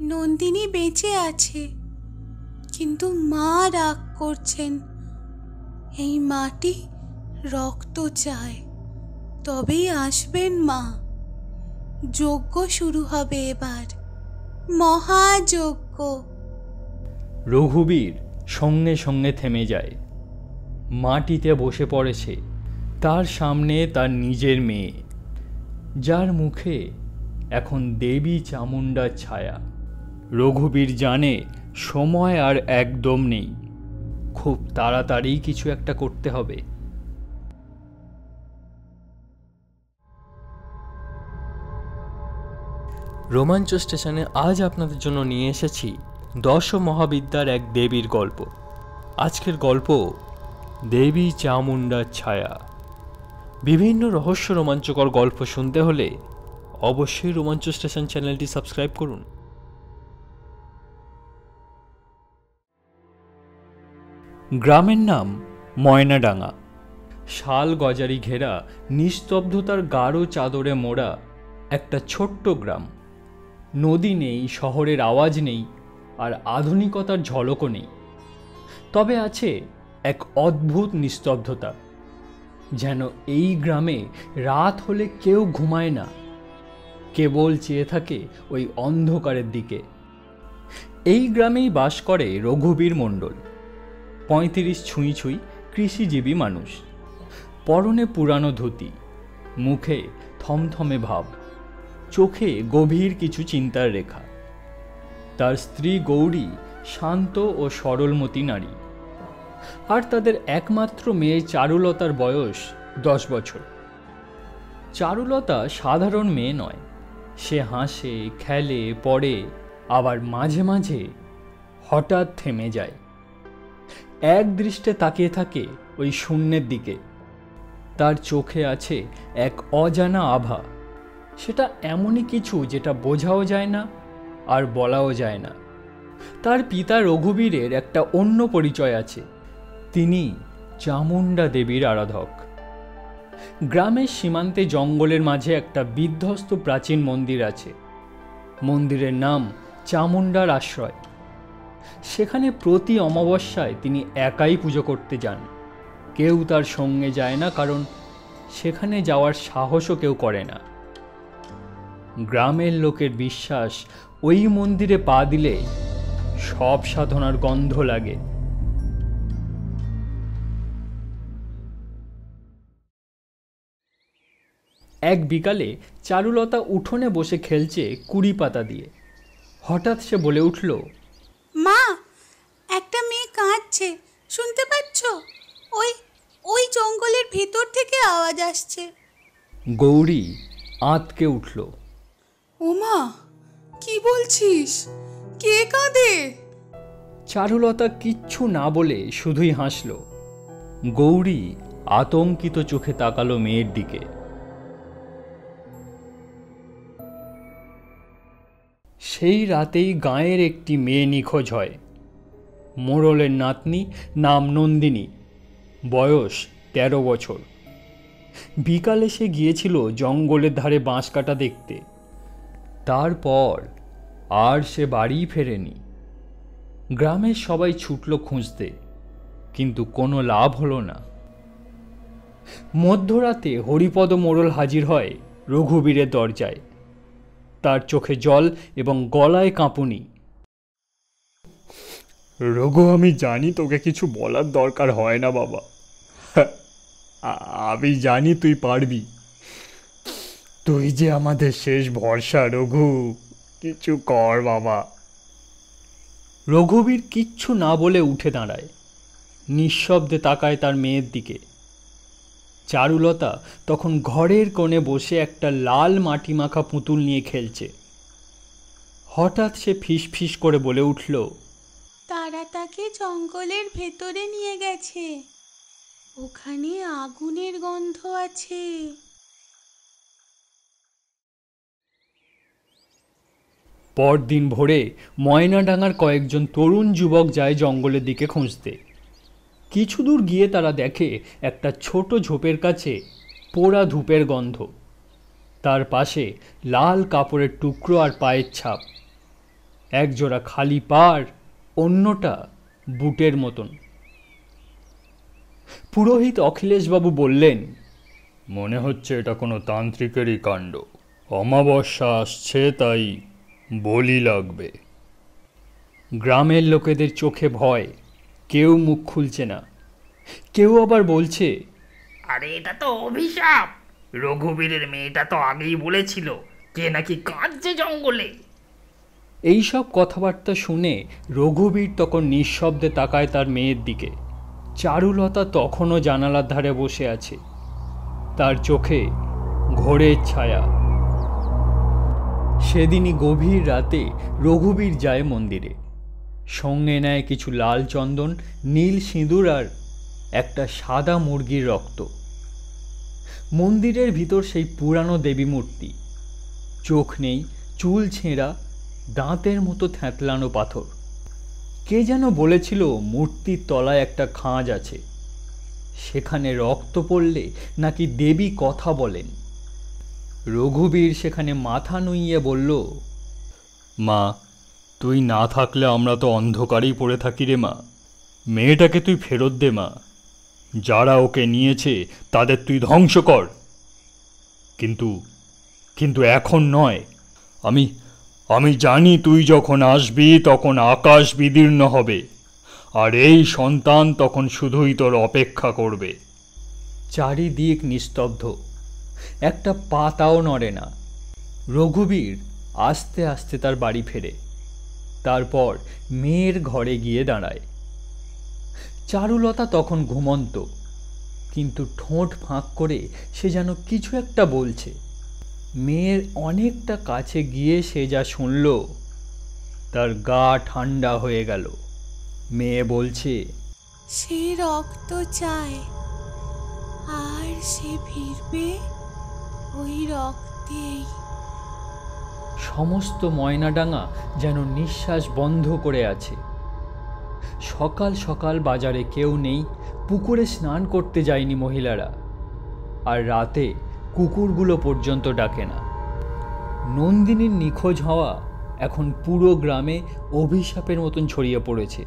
নন্দিনী বেঁচে আছে, কিন্তু মা রাগ করছেন। এই মাটি রক্ত চায়, তবেই আসবেন মা। যজ্ঞ শুরু হবে এবার, মহাযজ্ঞ। রঘুবীর সঙ্গে সঙ্গে থেমে যায়। মাটিতে বসে পড়েছে। তার সামনে তার নিজের মেয়ে, যার মুখে এখন দেবী চামুণ্ডার ছায়া। রঘুবীর জানে সময় আর একদম নেই, খুব তাড়াতাড়ি কিছু একটা করতে হবে। রোমাঞ্চ স্টেশনে আজ আপনাদের জন্য নিয়ে এসেছি 10 মহাবিদ্যার এক দেবীর গল্প। আজকের গল্প দেবী চামুণ্ডার ছায়া। বিভিন্ন রহস্য রোমাঞ্চকর গল্প শুনতে হলে অবশ্যই রোমাঞ্চ স্টেশন চ্যানেলটি সাবস্ক্রাইব করুন। গ্রামের নাম ময়নাডাঙ্গা। শাল গজারি ঘেরা, নিস্তব্ধতার গাঢ় চাদরে মোড়া একটা ছোট্ট গ্রাম। নদী নেই, শহরের আওয়াজ নেই, আর আধুনিকতার ঝলকও নেই। তবে আছে এক অদ্ভুত নিস্তব্ধতা, যেন এই গ্রামে রাত হলে কেউ ঘুমায় না, কেবল চেয়ে থাকে ওই অন্ধকারের দিকে। এই গ্রামেই বাস করে রঘুবীর মণ্ডল। 35 ছুঁই ছুঁই কৃষিজীবী মানুষ। পরনে পুরানো ধুতি, মুখে থমথমে ভাব, চোখে গভীর কিছু চিন্তার রেখা। তার স্ত্রী গৌরী শান্ত ও সরলমতি নারী, আর তাদের একমাত্র মেয়ে চারুলতার বয়স 10 বছর। চারুলতা সাধারণ মেয়ে নয়। সে হাসে, খেলে, পড়ে, আবার মাঝে মাঝে হঠাৎ থেমে যায়। এক দৃষ্টে তাকিয়ে থাকে ওই শূন্যের দিকে। তার চোখে আছে এক অজানা আভা। সেটা এমনই কিছু যেটা বোঝাও যায় না আর বলাও যায় না। তার পিতা রঘুবীরের একটা অন্য পরিচয় আছে। তিনি চামুণ্ডা দেবীর আরাধক। গ্রামের সীমান্তে জঙ্গলের মাঝে একটা বিধ্বস্ত প্রাচীন মন্দির আছে। মন্দিরের নাম চামুণ্ডার আশ্রয়। সেখানে প্রতি অমাবস্যায় তিনি একাই পুজো করতে যান। কেউ তার সঙ্গে যায় না, কারণ সেখানে যাওয়ার সাহসও কেউ করে না। গ্রামের লোকের বিশ্বাস, ওই মন্দিরে পা দিলে সব সাধনার গন্ধ লাগে। এক বিকালে চারুলতা উঠোনে বসে খেলছে কুড়ি পাতা দিয়ে। হঠাৎ সে বলে উঠল, মা, একটা মেয়ে কাঁদছে, শুনতে পাচ্ছ? ওই ওই জঙ্গলের ভেতর থেকে আওয়াজ আসছে। গৌরী আঁতকে উঠল। ওমা, কি বলছিস? কে কাঁদে? চারুলতা কিচ্ছু না বলে শুধুই হাসল। গৌরী আতঙ্কিত চোখে তাকালো মেয়ের দিকে। সেই রাতেই গাঁয়ের একটি মেয়ে নিখোঁজ হয়। মোড়লের নাতনি, নাম নন্দিনী, বয়স 13 বছর। বিকালে সে গিয়েছিল জঙ্গলের ধারে বাঁশ কাটা দেখতে। তারপর আর সে বাড়ি ফেরেনি। গ্রামের সবাই ছুটল খুঁজতে, কিন্তু কোনো লাভ হলো না। মধ্যরাতে হরিপদ মোড়ল হাজির হয় রঘুবীরের দরজায়। তার চোখে জল এবং গলায় কাঁপুনি। রঘু, আমি জানি তোকে কিছু বলার দরকার হয় না বাবা। আমি জানি তুই পারবি। তুই যে আমাদের শেষ ভরসা রঘু, কিছু কর বাবা। রঘুবীর কিচ্ছু না বলে উঠে দাঁড়ায়, নিঃশব্দে তাকায় তার মেয়ের দিকে। চারুলতা তখন ঘরের কোণে বসে একটা লাল মাটি মাখা পুতুল নিয়ে খেলছে। হঠাৎ সে ফিস ফিস করে বলে উঠল, তারা তাকে জঙ্গলের ভেতরে নিয়ে গেছে, ওখানে আগুনের গন্ধ আছে। পরদিন ভোরে ময়নাডাঙ্গার কয়েকজন তরুণ যুবক যায় জঙ্গলের দিকে খুঁজতে। কিছু দূর গিয়ে তারা দেখে একটা ছোট ঝোপের কাছে পোড়া ধূপের গন্ধ। তার পাশে লাল কাপড়ের টুকরো আর পায়ের ছাপ। একজোড়া খালি পাড়, অন্যটা বুটের মতন। পুরোহিত অখিলেশবাবু বললেন, মনে হচ্ছে এটা কোনো তান্ত্রিকেরই কাণ্ড। অমাবস্যা আসছে, তাই বলি লাগবে। গ্রামের লোকেদের চোখে ভয়, কেউ মুখ খুলছে না। কেউ আবার বলছে, আরে এটা তো অভিশাপ। রঘুবীরের মেয়েটা তো আগেই বলেছিল কে নাকি কাঁদছে জঙ্গলে। এইসব কথাবার্তা শুনে রঘুবীর তখন নিঃশব্দে তাকায় তার মেয়ের দিকে। চারুলতা তখনও জানালার ধারে বসে আছে, তার চোখে ঘোরের ছায়া। সেদিনই গভীর রাতে রঘুবীর যায় মন্দিরে। সঙ্গে নেয় কিছু লাল চন্দন, নীল সিঁদুর আর একটা সাদা মুরগির রক্ত। মন্দিরের ভিতর সেই পুরানো দেবী মূর্তি, চোখ নেই, চুল ছেঁড়া, দাঁতের মতো থ্যাতলানো পাথর। কে যেন বলেছিল মূর্তির তলায় একটা খাঁজ আছে, সেখানে রক্ত পড়লে নাকি দেবী কথা বলেন। রঘুবীর সেখানে মাথা নুইয়ে বলল, মা, তুই না থাকলে আমরা তো অন্ধকারেই পড়ে থাকি রে মা। মেয়েটাকে তুই ফেরত দে মা। যারা ওকে নিয়েছে তাদের তুই ধ্বংস কর। কিন্তু কিন্তু এখন নয়। আমি জানি তুই যখন আসবি তখন আকাশ বিদীর্ণ হবে, আর এই সন্তান তখন শুধুই তোর অপেক্ষা করবে। চারিদিক নিস্তব্ধ, একটা পাতাও নড়ে না। রঘুবীর আস্তে আস্তে তার বাড়ি ফেরে, তারপর মেয়ের ঘরে গিয়ে দাঁড়ায়। চারুলতা তখন ঘুমন্ত, কিন্তু ঠোঁট ফাঁক করে সে যেন কিছু একটা বলছে। মেয়ের অনেকটা কাছে গিয়ে সে যা শুনল, তার গা ঠান্ডা হয়ে গেল। মেয়ে বলছে, সে রক্ত চায়, আর সে ফিরবে ওই রক্তেই। সমস্ত ময়নাডাঙ্গা যেন নিঃশ্বাস বন্ধ করে আছে। সকাল সকাল বাজারে কেউ নেই, পুকুরে স্নান করতে যায়নি মহিলারা, আর রাতে কুকুরগুলো পর্যন্ত ডাকে না। নন্দিনীর নিখোঁজ হওয়া এখন পুরো গ্রামে অভিশাপের মতন ছড়িয়ে পড়েছে।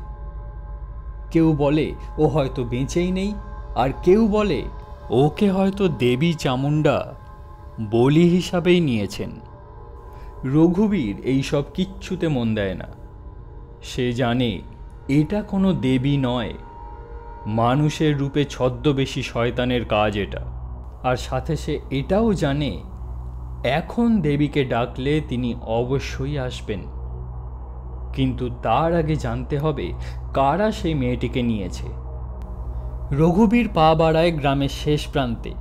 কেউ বলে ও হয়তো বেঁচেই নেই, আর কেউ বলে ওকে হয়তো দেবী চামুণ্ডা বলি হিসাবেই নিয়েছেন। রঘুবীর এইসব কিচ্ছুতে মন দেয় না। সে জানে এটা কোনো দেবী নয়, মানুষের রূপে ছদ্মবেশী শয়তানের কাজ এটা। আর সাথে সে এটাও জানে এখন দেবীকে ডাকলে তিনি অবশ্যই আসবেন, কিন্তু তার আগে জানতে হবে কারা সেই মেয়েটিকে নিয়েছে। রঘুবীর পা বাড়ায় গ্রামের শেষ প্রান্তে,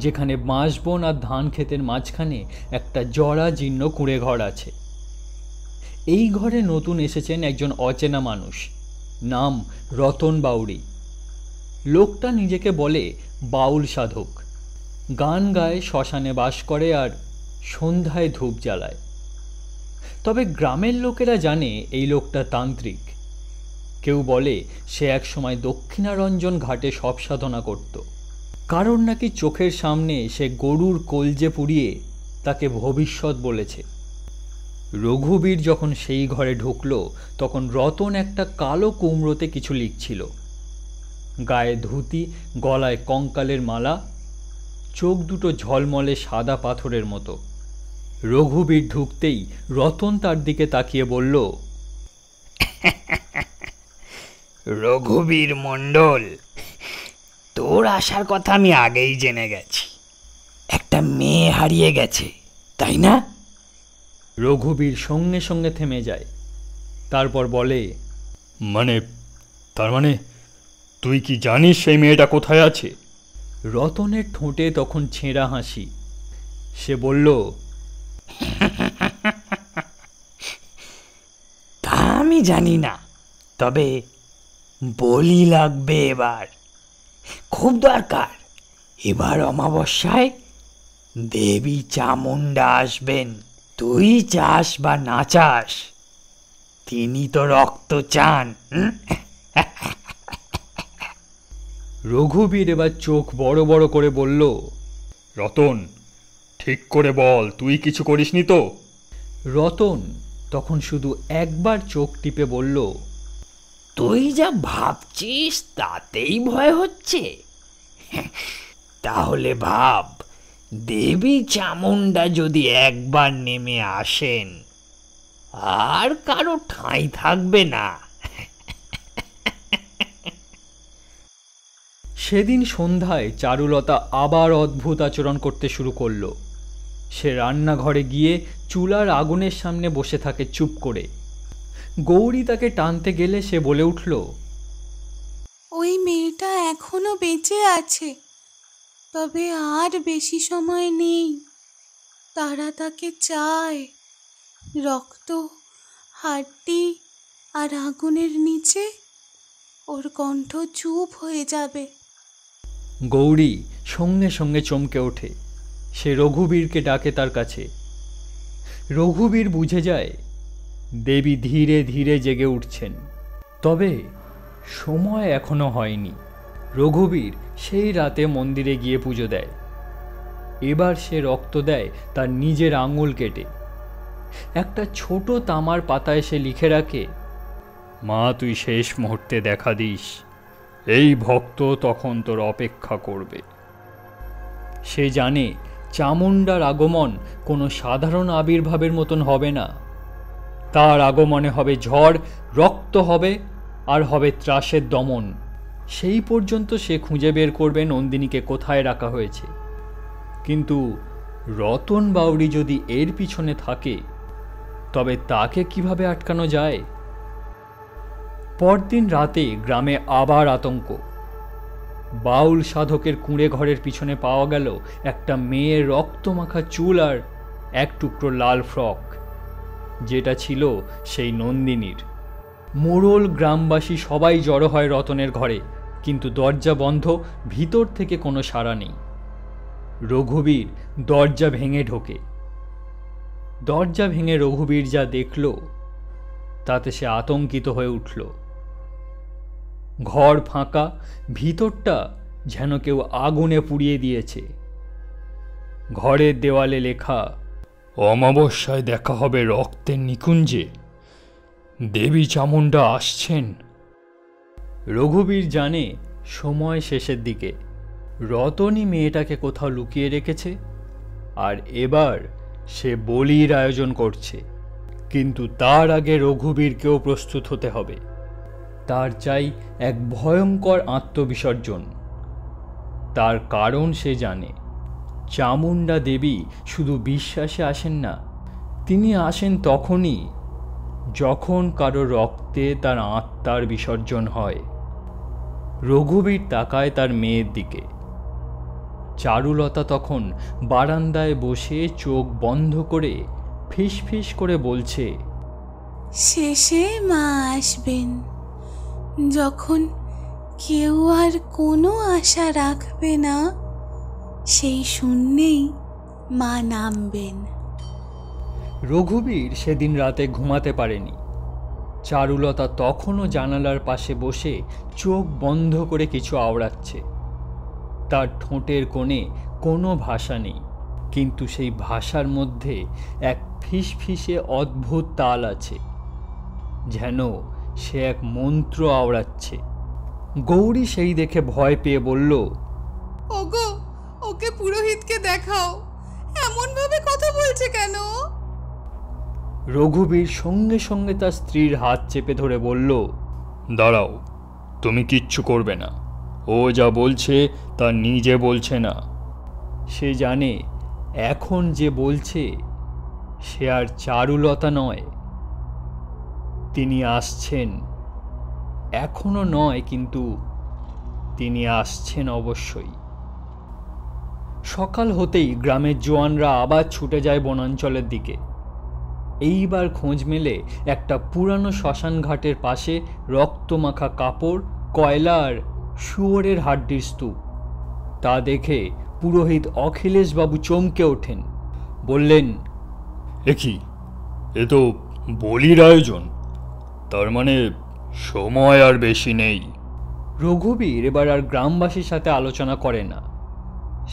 যেখানে বাঁশবন আর ধান ক্ষেতের মাঝখানে একটা জরাজীর্ণ কুঁড়ে ঘর আছে। এই ঘরে নতুন এসেছেন একজন অচেনা মানুষ, নাম রতন বাউরি। লোকটা নিজেকে বলে বাউল সাধক, গান গায়, শ্মশানে বাস করে আর সন্ধ্যায় ধূপ জ্বালায়। তবে গ্রামের লোকেরা জানে এই লোকটা তান্ত্রিক। কেউ বলে সে একসময় দক্ষিণারঞ্জন ঘাটে সব সাধনা করত। কারণ নাকি চোখের সামনে সে গরুর কলজে পুড়িয়ে তাকে ভবিষ্যৎ বলেছে। রঘুবীর যখন সেই ঘরে ঢুকল, তখন রতন একটা কালো কুমড়োতে কিছু লিখছিল। গায়ে ধুতি, গলায় কঙ্কালের মালা, চোখ দুটো ঝলমলে সাদা পাথরের মতো। রঘুবীর ঢুকতেই রতন তার দিকে তাকিয়ে বলল, রঘুবীর মণ্ডল, তোর আসার কথা আমি আগেই জেনে গেছি। একটা মেয়ে হারিয়ে গেছে, তাই না? রঘুবীর সঙ্গে সঙ্গে থেমে যায়, তারপর বলে, তার মানে তুই কি জানিস সেই মেয়েটা কোথায় আছে? রতনের ঠোঁটে তখন ছেঁড়া হাসি। সে বলল, তা আমি জানি না, তবে বলি লাগবে এবার, খুব দরকার। এবার অমাবস্যায় দেবী চামুণ্ডা আসবেন। তুই চাস বা না চাস, তিনি তো রক্ত চান। রঘুবীর এবার চোখ বড় বড় করে বলল, রতন, ঠিক করে বল, তুই কিছু করিসনি তো? রতন তখন শুধু একবার চোখ টিপে বলল, তুই যা ভাবছিস তাতেই ভয় হচ্ছে? তাহলে ভাব, দেবী চামুণ্ডা যদি একবার নেমে আসেন, আর কারো ঠাঁই থাকবে না। সেদিন সন্ধ্যায় চারুলতা আবার অদ্ভুত আচরণ করতে শুরু করলো। সে রান্নাঘরে গিয়ে চুলার আগুনের সামনে বসে থাকে চুপ করে। গৌরী তাকে টানতে গেলে সে বলে উঠল, ওই মেয়েটা এখনো বেঁচে আছে, তবে আর বেশি সময় নেই। তারা তাকে চায়। রক্ত, হাড্ডি আর আগুনের নিচে ওর কণ্ঠ চুপ হয়ে যাবে। গৌরী সঙ্গে সঙ্গে চমকে ওঠে। সে রঘুবীরকে ডাকে তার কাছে। রঘুবীর বুঝে যায় দেবী ধীরে ধীরে জেগে উঠছেন, তবে সময় এখনো হয়নি। রঘুবীর সেই রাতে মন্দিরে গিয়ে পুজো দেয়। এবার সে রক্ত দেয় তার নিজের আঙুল কেটে। একটা ছোট তামার পাতায় সে লিখে রাখে, মা, তুই শেষ মুহূর্তে দেখা দিস, এই ভক্ত তখন তোর অপেক্ষা করবে। সে জানে চামুণ্ডার আগমন কোনো সাধারণ আবির্ভাবের মতন হবে না। তার আগমনে হবে ঝড়, রক্ত হবে, আর হবে ত্রাসের দমন। সেই পর্যন্ত সে খুঁজে বের করবে নন্দিনীকে কোথায় রাখা হয়েছে। কিন্তু রতন বাউরি যদি এর পিছনে থাকে, তবে তাকে কিভাবে আটকানো যায়? পরদিন রাতে গ্রামে আবার আতঙ্ক। বাউল সাধকের কুঁড়ে ঘরের পিছনে পাওয়া গেল একটা মেয়ের রক্তমাখা চুল আর এক টুকরো লাল ফ্রক, যেটা ছিল সেই নন্দিনীর। মোড়ল গ্রামবাসী সবাই জড়ো হয় রতনের ঘরে, কিন্তু দরজা বন্ধ, ভিতর থেকে কোনো সাড়া নেই। রঘুবীর দরজা ভেঙে ঢোকে। দরজা ভেঙে রঘুবীর যা দেখল তাতে সে আতঙ্কিত হয়ে উঠল। ঘর ফাঁকা, ভিতরটা যেন কেউ আগুনে পুড়িয়ে দিয়েছে। ঘরের দেওয়ালে লেখা, অমাবস্যায় দেখা হবে রক্তের নিকুঞ্জে, দেবী চামুণ্ডা আসছেন। রঘুবীর জানে সময় শেষের দিকে। রতনই মেয়েটাকে কোথাও লুকিয়ে রেখেছে, আর এবার সে বলির আয়োজন করছে। কিন্তু তার আগে রঘুবীরকেও প্রস্তুত হতে হবে। তার চাই এক ভয়ঙ্কর আত্মবিসর্জন। তার কারণ সে জানে, চামুণ্ডা দেবী শুধু বিশ্বাসে আসেন না, তিনি আসেন তখনই যখন কারো রক্তে তার আত্মার বিসর্জন হয়। রঘুবীর তাকায় তার মেয়ের দিকে। চারুলতা তখন বারান্দায় বসে চোখ বন্ধ করে ফিসফিস করে বলছে, শেষে মা আসবেন, যখন কেউ আর কোনো আশা রাখবে না, সেই শূন্যেই মা নামবেন। রঘুবীর সেদিন রাতে ঘুমাতে পারেনি। চারুলতা তখনও জানালার পাশে বসে চোখ বন্ধ করে কিছু আওড়াচ্ছে। তার ঠোঁটের কোণে কোনো ভাষা নেই, কিন্তু সেই ভাষার মধ্যে এক ফিসফিসে অদ্ভুত তাল আছে, যেন সে এক মন্ত্র আওড়াচ্ছে। গৌরী সেই দেখে ভয় পেয়ে বলল, ওগো, ওকে পুরোহিতকে দেখাও, এমন ভাবে কথা বলছে কেন? রঘুবীর সঙ্গে সঙ্গে তার স্ত্রীর হাত চেপে ধরে বলল, দাঁড়াও, তুমি কিচ্ছু করবে না, ও যা বলছে তা নিজে বলছে না। সে জানে এখন যে বলছে সে আর চারুলতা নয়, তিনি আসছেন। এখনো নয়, কিন্তু তিনি আসছেন অবশ্যই। সকাল হতেই গ্রামের জোয়ানরা আবার ছুটে যায় বনাঞ্চলের দিকে। এইবার খোঁজ মেলে একটা পুরানো শ্মশান ঘাটের পাশে রক্তমাখা কাপড়, কয়লা আর শুয়োরের হাড্ডির স্তূপ। তা দেখে পুরোহিত অখিলেশবাবু চমকে ওঠেন। বললেন, এ কি, এ তো বলির আয়োজন, তার মানে সময় আর বেশি নেই। রঘুবীর এবার আর গ্রামবাসীর সাথে আলোচনা করে না।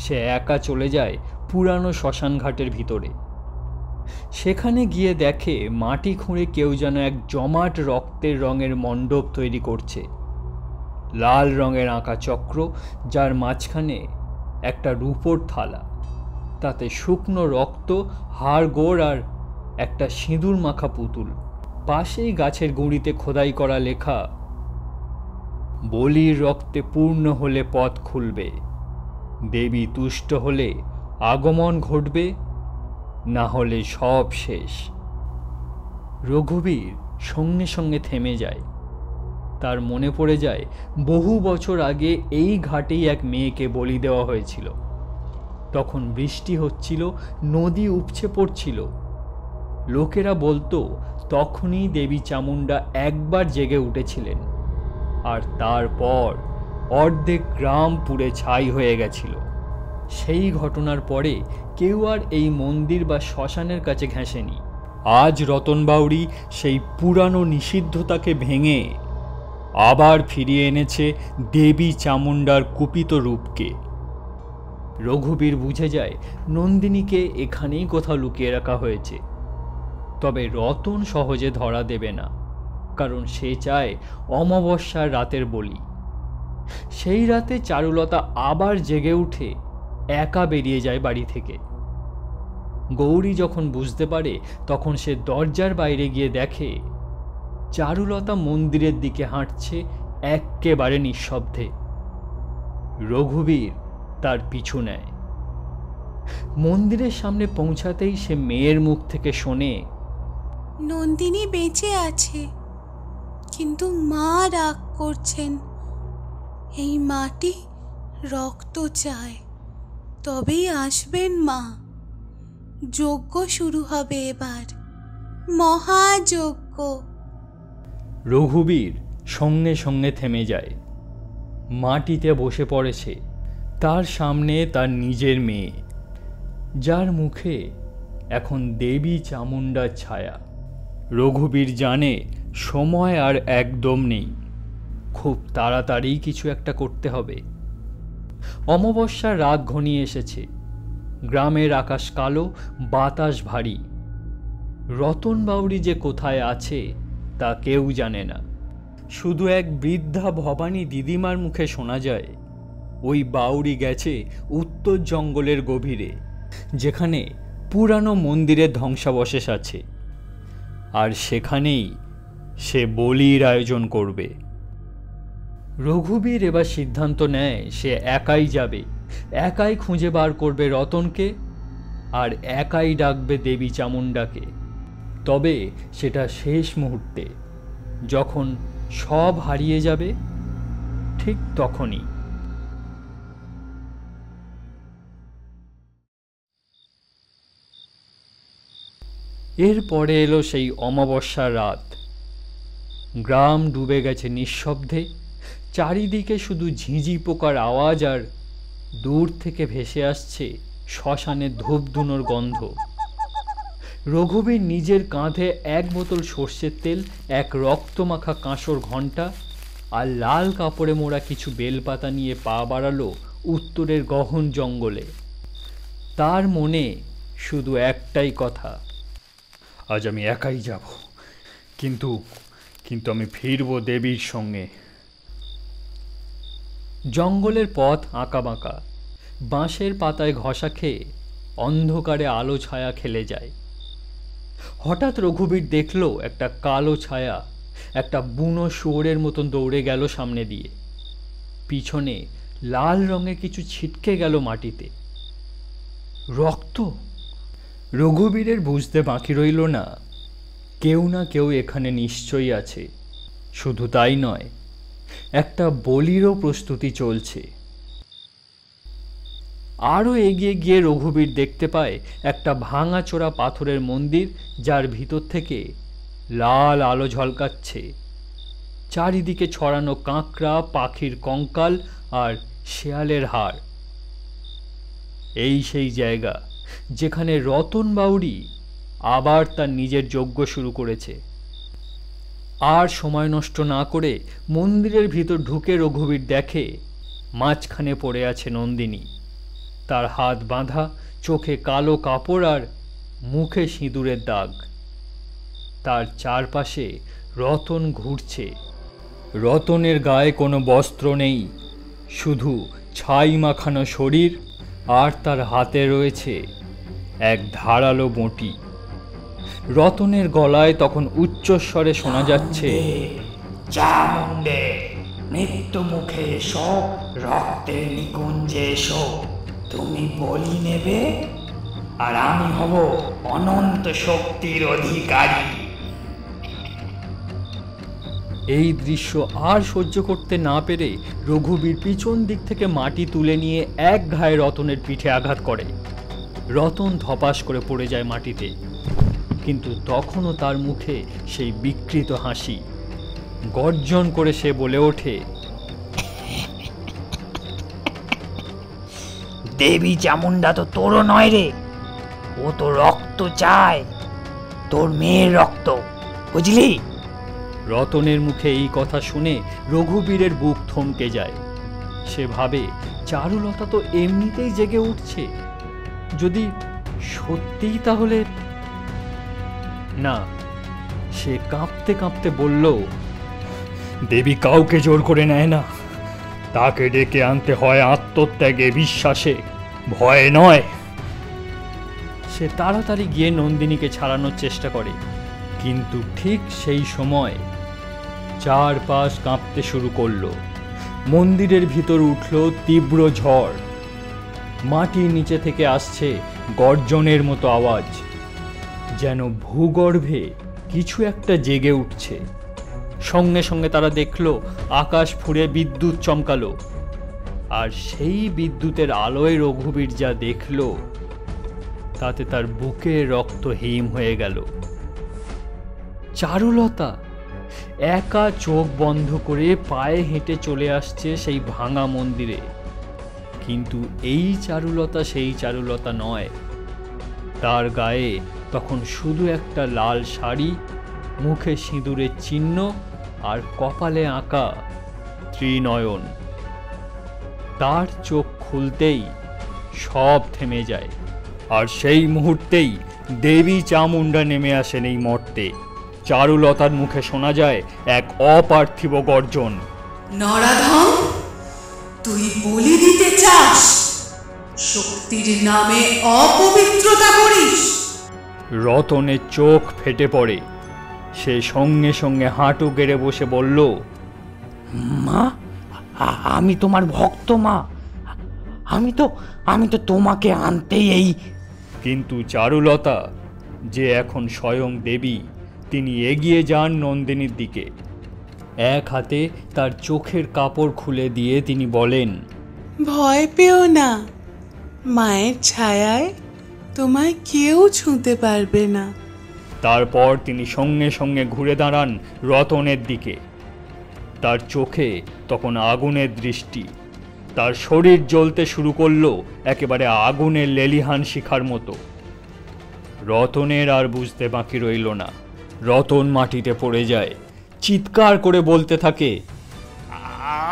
সে একা চলে যায় পুরানো শ্মশান ঘাটের ভিতরে। সেখানে গিয়ে দেখে মাটি খুঁড়ে কেউ যেন এক জমাট রক্তের রঙের মণ্ডপ তৈরি করছে। লাল রঙের আঁকা চক্র, যার মাঝখানে একটা রূপোর থালা, তাতে শুকনো রক্ত, হাড় গোড় আর একটা সিঁদুর মাখা পুতুল। পাশেই গাছের গুঁড়িতে খোদাই করা লেখা, বলির রক্তে পূর্ণ হলে পথ খুলবে, দেবী তুষ্ট হলে আগমন ঘটবে, না হলে সব শেষ। রঘুবীর সঙ্গে সঙ্গে থেমে যায়। তার মনে পড়ে যায় বহু বছর আগে এই ঘাটেই এক মেয়েকে বলি দেওয়া হয়েছিল। তখন বৃষ্টি হচ্ছিল, নদী উপচে পড়ছিল। লোকেরা বলতো তখনই দেবী চামুণ্ডা একবার জেগে উঠেছিলেন, আর তারপর অর্ধেক গ্রাম পুড়ে ছাই হয়ে গেছিল। সেই ঘটনার পরে কেউ আর এই মন্দির বা শ্মশানের কাছে ঘেঁষেনি। আজ রতনবাউরি সেই পুরানো নিষিদ্ধতাকে ভেঙে আবার ফিরিয়ে এনেছে দেবী চামুণ্ডার কুপিত রূপকে। রঘুবীর বুঝে যায় নন্দিনীকে এখানেই কোথাও লুকিয়ে রাখা হয়েছে। তবে রতন সহজে ধরা দেবে না, কারণ সে চায় অমাবস্যার রাতের বলি। সেই রাতে চারুলতা আবার জেগে উঠে একা বেরিয়ে যায় বাড়ি থেকে। গৌরী যখন বুঝতে পারে, তখন সে দরজার বাইরে গিয়ে দেখে চারুলতা মন্দিরের দিকে হাঁটছে এক্কেবারে নিঃশব্দে। রঘুবীর তার পিছু নেয়। মন্দিরের সামনে পৌঁছাতেই সে মেয়ের মুখ থেকে শোনে, নন্দিনী বেঁচে আছে, কিন্তু মা রাগ করছেন। এই মাটি রক্ত চায়, তবেই আসবেন মা। যজ্ঞ শুরু হবে এবার, মহাযজ্ঞ। রঘুবীর সঙ্গে সঙ্গে থেমে যায়। মাটিতে বসে পড়েছে। তার সামনে তার নিজের মেয়ে, যার মুখে এখন দেবী চামুণ্ডার ছায়া। রঘুবীর জানে সময় আর একদম নেই, খুব তাড়াতাড়ি কিছু একটা করতে হবে। অমাবস্যার রাত ঘনিয়ে এসেছে। গ্রামের আকাশ কালো, বাতাস ভারী। রতনবাউরি যে কোথায় আছে তা কেউ জানে না। শুধু এক বৃদ্ধা ভবানী দিদিমার মুখে শোনা যায়, ওই বাউরি গেছে উত্তর জঙ্গলের গভীরে, যেখানে পুরানো মন্দিরের ধ্বংসাবশেষ আছে, আর সেখানেই সে বলির আয়োজন করবে। রঘুবীর এবার সিদ্ধান্ত নেয় সে একাই যাবে, একাই খুঁজে বার করবে রতনকে, আর একাই ডাকবে দেবী চামুণ্ডাকে। তবে সেটা শেষ মুহূর্তে, যখন সব হারিয়ে যাবে, ঠিক তখনই। এরপরে এলো সেই অমাবস্যার রাত। গ্রাম ডুবে গেছে নিঃশব্দে। চারিদিকে শুধু ঝিঁঝি পোকার আওয়াজ, আর দূর থেকে ভেসে আসছে শ্মশানের ধূপধুনোর গন্ধ। রঘুবীর নিজের কাঁধে এক বোতল সর্ষের তেল, এক রক্তমাখা কাঁসর ঘণ্টা আর লাল কাপড়ে মোড়া কিছু বেলপাতা নিয়ে পা বাড়ালো উত্তরের গহন জঙ্গলে। তার মনে শুধু একটাই কথা, আজ আমি একাই যাব, কিন্তু আমি ফিরব দেবীর সঙ্গে। জঙ্গলের পথ আঁকাবাঁকা, বাঁশের পাতায় ঘষা খেয়ে অন্ধকারে আলো ছায়া খেলে যায়। হঠাৎ রঘুবীর দেখল একটা কালো ছায়া একটা বুনো শুয়োরের মতন দৌড়ে গেল সামনে দিয়ে। পিছনে লাল রঙের কিছু ছিটকে গেল মাটিতে। রক্ত! রঘুবীরের বুঝতে বাকি রইল না, কেউ না কেউ এখানে নিশ্চয়ই আছে। শুধু তাই নয়, একটা বলিরও প্রস্তুতি চলছে। আরও এগিয়ে গিয়ে রঘুবীর দেখতে পায় একটা ভাঙাচোরা পাথরের মন্দির, যার ভিতর থেকে লাল আলো ঝলকাচ্ছে। চারিদিকে ছড়ানো কাঁকড়া, পাখির কঙ্কাল আর শেয়ালের হাড়। এই সেই জায়গা যেখানে রতনবাউরি আবার তার নিজের যজ্ঞ শুরু করেছে। আর সময় নষ্ট না করে মন্দিরের ভিতর ঢুকে রঘুবীর দেখে মাঝখানে পড়ে আছে নন্দিনী। তার হাত বাঁধা, চোখে কালো কাপড় আর মুখে সিঁদুরের দাগ। তার চারপাশে রতন ঘুরছে। রতনের গায়ে কোনো বস্ত্র নেই, শুধু ছাই মাখানো শরীর, আর তার হাতে রয়েছে এক ধারালো বঁটি। রতনের গলায় তখন উচ্চস্বরে শোনা যাচ্ছে, চামুণ্ডে, মৃত্যু মুখে এসো, রক্তের নিকুঞ্জে এসো। তুমি বলি নেবে, আর আমি হব অনন্ত শক্তির অধিকারী। এই দৃশ্য আর সহ্য করতে না পেরে রঘুবীর পিছন দিক থেকে মাটি তুলে নিয়ে এক ঘায়ে রতনের পিঠে আঘাত করে। রতন ধপাস করে পড়ে যায় মাটিতে, কিন্তু তখনও তার মুখে সেই বিকৃত হাসি। গর্জন করে সে বলে ওঠে, দেবী চামুণ্ডা তো তোরও নয় রে, ও তো রক্ত চায়, তোর মেয়ের রক্ত, বুঝলি? রতনের মুখে এই কথা শুনে রঘুবীরের বুক থমকে যায়। সে ভাবে, চারুলতা তো এমনিতেই জেগে উঠছে, যদি সত্যিই তাহলে না। সে কাঁপতে কাঁপতে বলল, দেবী কাউকে জোর করে নেয় না, তাকে ডেকে আনতে হয় আত্মত্যাগে, বিশ্বাসে, ভয়ে নয়। সে তাড়াতাড়ি গিয়ে নন্দিনীকে ছাড়ানোর চেষ্টা করে, কিন্তু ঠিক সেই সময় চারপাশ কাঁপতে শুরু করলো। মন্দিরের ভিতর উঠল তীব্র ঝড়। মাটির নিচে থেকে আসছে গর্জনের মতো আওয়াজ, যেন ভূগর্ভে কিছু একটা জেগে উঠছে। সঙ্গে সঙ্গে তারা দেখল আকাশ ফুঁড়ে বিদ্যুৎ চমকালো, আর সেই বিদ্যুতের আলোয় রঘুবীর যা দেখল তাতে তার বুকে রক্ত হিম হয়ে গেল। চারুলতা একা চোখ বন্ধ করে পায়ে হেঁটে চলে আসছে সেই ভাঙা মন্দিরে, কিন্তু এই চারুলতা সেই চারুলতা নয়। তার গায়ে তখন শুধু একটা লাল শাড়ি, মুখে সিঁদুরের চিহ্ন, আর কপালে আঁকা ত্রিনয়ন। তার চোখ খুলতেই সব থেমে যায়, আর সেই মুহূর্তেই দেবী চামুণ্ডা নেমে আসেন এই মর্তে। চারুলতার মুখে শোনা যায় এক অপার্থিব গর্জন, নরাধম, তুই বলি দিতে চাস? শক্তির নামে অপবিত্রতা করিস? রতনের চোখ ফেটে পড়ে। সে সঙ্গে সঙ্গে হাঁটু গেড়ে বসে বলল, মা, আমি তোমার ভক্ত মা, আমি তো তোমাকে আনতেই এই। কিন্তু চারুলতা, যে এখন স্বয়ং দেবী, তিনি এগিয়ে যান নন্দিনীর দিকে। এক হাতে তার চোখের কাপড় খুলে দিয়ে তিনি বলেন, ভয় পেও না, মায়ের ছায়ায় তোমায় কেউ ছুঁতে পারবে না। তারপর তিনি সঙ্গে সঙ্গে ঘুরে দাঁড়ান রতনের দিকে। তার চোখে তখন আগুনের দৃষ্টি। তার শরীর জ্বলতে শুরু করলো একেবারে আগুনের লেলিহান শিখার মতো। রতনের আর বুঝতে বাকি রইল না। রতন মাটিতে পড়ে যায়, চিৎকার করে বলতে থাকে,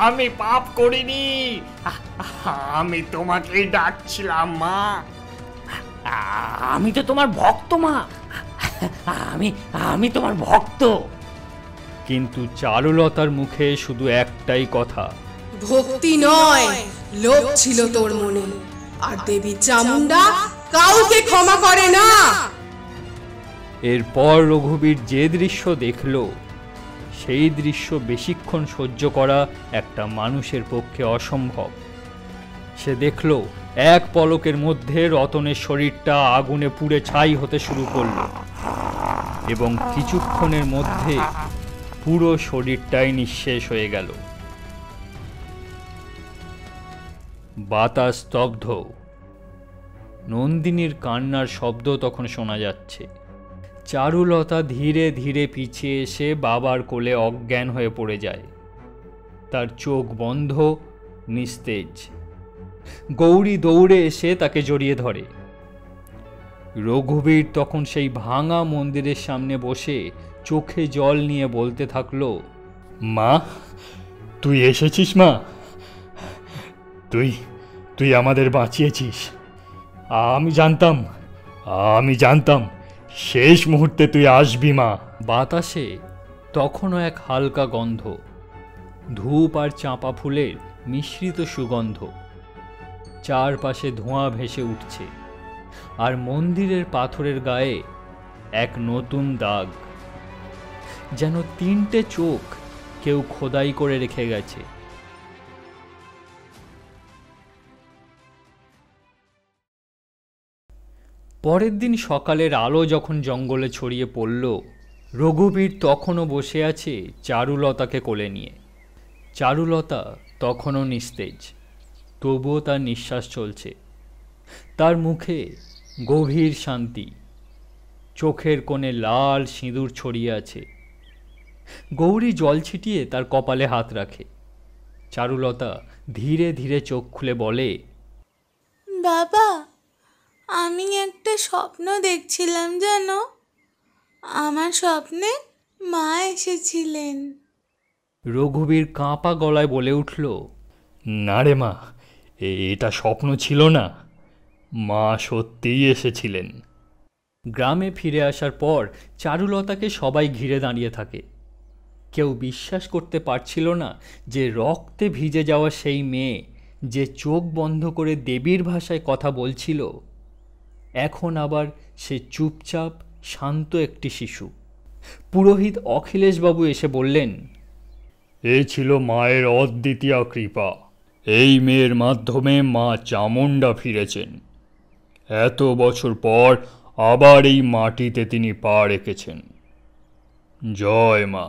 আমি পাপ করিনি, আমি তোমাকেই ডাকছিলাম মা, আমি তো তোমার ভক্ত মা, আমি তোমার ভক্ত। কিন্তু চারুলতার মুখে শুধু একটাই কথা, ভক্তি নয়, লোভ ছিল তোর মনে, আর দেবী চামুণ্ডা কাউকে ক্ষমা করে না। এরপর রঘুবীর যে দৃশ্য দেখল, সেই দৃশ্য বেশিক্ষণ সহ্য করা একটা মানুষের পক্ষে অসম্ভব। সে দেখল এক পলকের মধ্যে রতনের শরীরটা আগুনে পুড়ে ছাই হতে শুরু করল, এবং কিছুক্ষণের মধ্যে পুরো শরীরটাই নিঃশেষ হয়ে গেল। বাতাস স্তব্ধ। নন্দিনীর কান্নার শব্দ তখন শোনা যাচ্ছে। চারুলতা ধীরে ধীরে পিছিয়ে এসে বাবার কোলে অজ্ঞান হয়ে পড়ে যায়। তার চোখ বন্ধ, নিস্তেজ। গৌরী দৌড়ে এসে তাকে জড়িয়ে ধরে। রঘুবীর তখন সেই ভাঙা মন্দিরের সামনে বসে চোখে জল নিয়ে বলতে থাকলো, মা, তুই এসেছিস মা, তুই আমাদের বাঁচিয়েছিস। আমি জানতাম আমি জানতাম শেষ মুহূর্তে তুই আসবি মা। বাতাসে তখনও এক হালকা গন্ধ, ধূপ আর চাঁপা ফুলের মিশ্রিত সুগন্ধ। চারপাশে ধোঁয়া ভেসে উঠছে, আর মন্দিরের পাথরের গায়ে এক নতুন দাগ, যেন 3টে চোখ কেউ খোদাই করে রেখে গেছে। পরের দিন সকালের আলো যখন জঙ্গলে ছড়িয়ে পড়ল, রঘুবীর তখনও বসে আছে চারুলতাকে কোলে নিয়ে। চারুলতা তখনও নিস্তেজ, তবুও তার নিঃশ্বাস চলছে। তার মুখে গভীর শান্তি, চোখের কোণে লাল সিঁদুর ছড়িয়ে আছে। গৌরী জল ছিটিয়ে তার কপালে হাত রাখে। চারুলতা ধীরে ধীরে চোখ খুলে বলে, বাবা, আমি একটা স্বপ্ন দেখছিলাম জানো। আমার স্বপ্নে মা এসেছিলেন। রঘুবীর কাঁপা গলায় বলে উঠল, না রে মা, এটা স্বপ্ন ছিল না, মা সত্যিই এসেছিলেন। গ্রামে ফিরে আসার পর চারুলতাকে সবাই ঘিরে দাঁড়িয়ে থাকে। কেউ বিশ্বাস করতে পারছিল না যে রক্তে ভিজে যাওয়া সেই মেয়ে, যে চোখ বন্ধ করে দেবীর ভাষায় কথা বলছিল, এখন আবার সে চুপচাপ শান্ত একটি শিশু। পুরোহিত অখিলেশবাবু এসে বললেন, এ ছিল মায়ের অদ্বিতীয় কৃপা। এই মেয়ের মাধ্যমে মা চামুণ্ডা ফিরেছেন। এত বছর পর আবার এই মাটিতে তিনি পা রেখেছেন। জয় মা।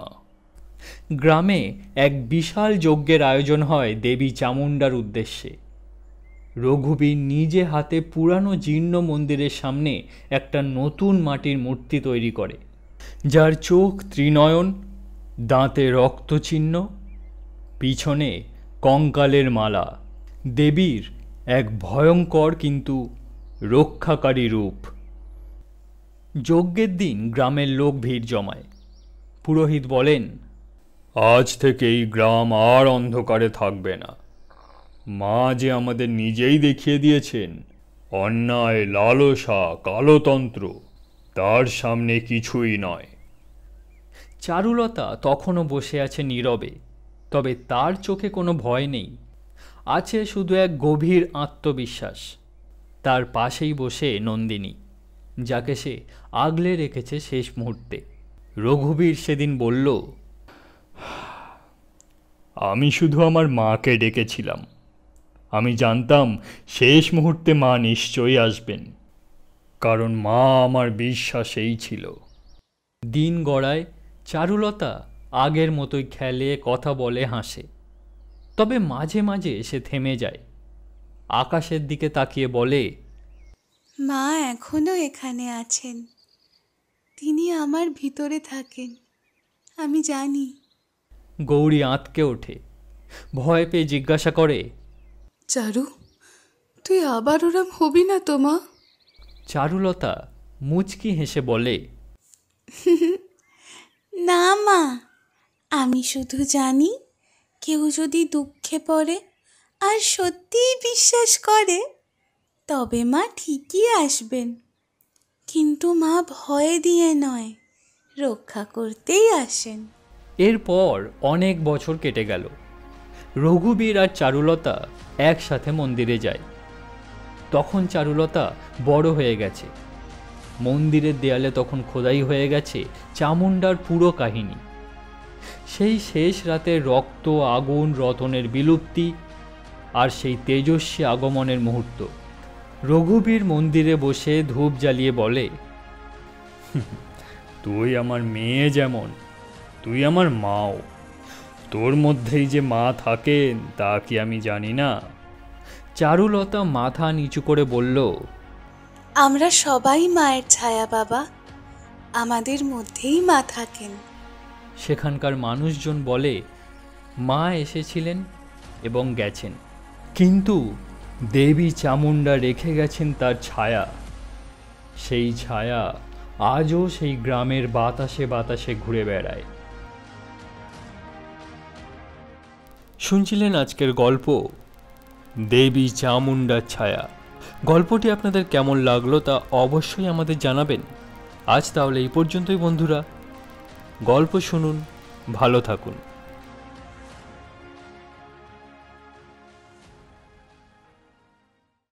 গ্রামে এক বিশাল যজ্ঞের আয়োজন হয় দেবী চামুণ্ডার উদ্দেশ্যে। রঘুবীর নিজে হাতে পুরানো জীর্ণ মন্দিরের সামনে একটা নতুন মাটির মূর্তি তৈরি করে, যার চোখ ত্রিনয়ন, দাঁতে রক্তচিহ্ন, পিছনে কঙ্কালের মালা, দেবীর এক ভয়ঙ্কর কিন্তু রক্ষাকারী রূপ। যজ্ঞের দিন গ্রামের লোক ভিড় জমায়। পুরোহিত বলেন, আজ থেকে এই গ্রাম আর অন্ধকারে থাকবে না। মা যে আমাদের নিজেই দেখিয়ে দিয়েছেন, অন্যায়, লালসা, কালোতন্ত্র তার সামনে কিছুই নয়। চারুলতা তখনও বসে আছে নীরবে, তবে তার চোখে কোনো ভয় নেই, আছে শুধু এক গভীর আত্মবিশ্বাস। তার পাশেই বসে নন্দিনী, যাকে সে আগলে রেখেছে শেষ মুহূর্তে। রঘুবীর সেদিন বলল, আমি শুধু আমার মাকে ডেকেছিলাম। আমি জানতাম শেষ মুহূর্তে মা নিশ্চয়ই আসবেন, কারণ মা আমার বিশ্বাসেই ছিল। দিন গড়ায় চারুলতা আগের মতোই খেলে, কথা বলে, হাসে। তবে মাঝে মাঝে সে থেমে যায়, আকাশের দিকে তাকিয়ে বলে, মা এখনো এখানে আছেন। তিনি আমার ভিতরে থাকেন, আমি জানি। গৌরী আঁতকে ওঠে, ভয় পেয়ে জিজ্ঞাসা করে, চারু, তুই আবার ওরম হবি না তো মা? চারুলতা মুচকি হেসে বলে, না মা, আমি শুধু জানি কেউ যদি দুঃখে পড়ে আর সত্যিই বিশ্বাস করে, তবে মা ঠিকই আসবেন। কিন্তু মা ভয় দিয়ে নয়, রক্ষা করতেই আসেন। এরপর অনেক বছর কেটে গেল। রঘুবীর আর চারুলতা একসাথে মন্দিরে যায়। তখন চারুলতা বড় হয়ে গেছে। মন্দিরের দেয়ালে তখন খোদাই হয়ে গেছে চামুণ্ডার পুরো কাহিনী। সেই শেষ রাতের রক্ত, আগুন, রতনের বিলুপ্তি আর সেই তেজস্বী আগমনের মুহূর্ত। রঘুবীর মন্দিরে বসে ধূপ জ্বালিয়ে বলে, তুই আমার মেয়ে যেমন, তুই আমার মাও। তোর মধ্যেই যে মা থাকেন তা কি আমি জানি না? চারুলতা মাথা নিচু করে বলল, আমরা সবাই মায়ের ছায়া বাবা, আমাদের মধ্যেই মা থাকেন। সেখানকার মানুষজন বলে মা এসেছিলেন এবং গেছেন, কিন্তু দেবী চামুণ্ডা রেখে গেছেন তার ছায়া। সেই ছায়া আজও সেই গ্রামের বাতাসে বাতাসে ঘুরে বেড়ায়। শুনছিলেন আজকের গল্প দেবী চামুণ্ডার ছায়া। গল্পটি আপনাদের কেমন লাগলো তা অবশ্যই আমাদের জানাবেন। আজ তাহলে এই পর্যন্তই বন্ধুরা, গল্প শুনুন, ভালো থাকুন।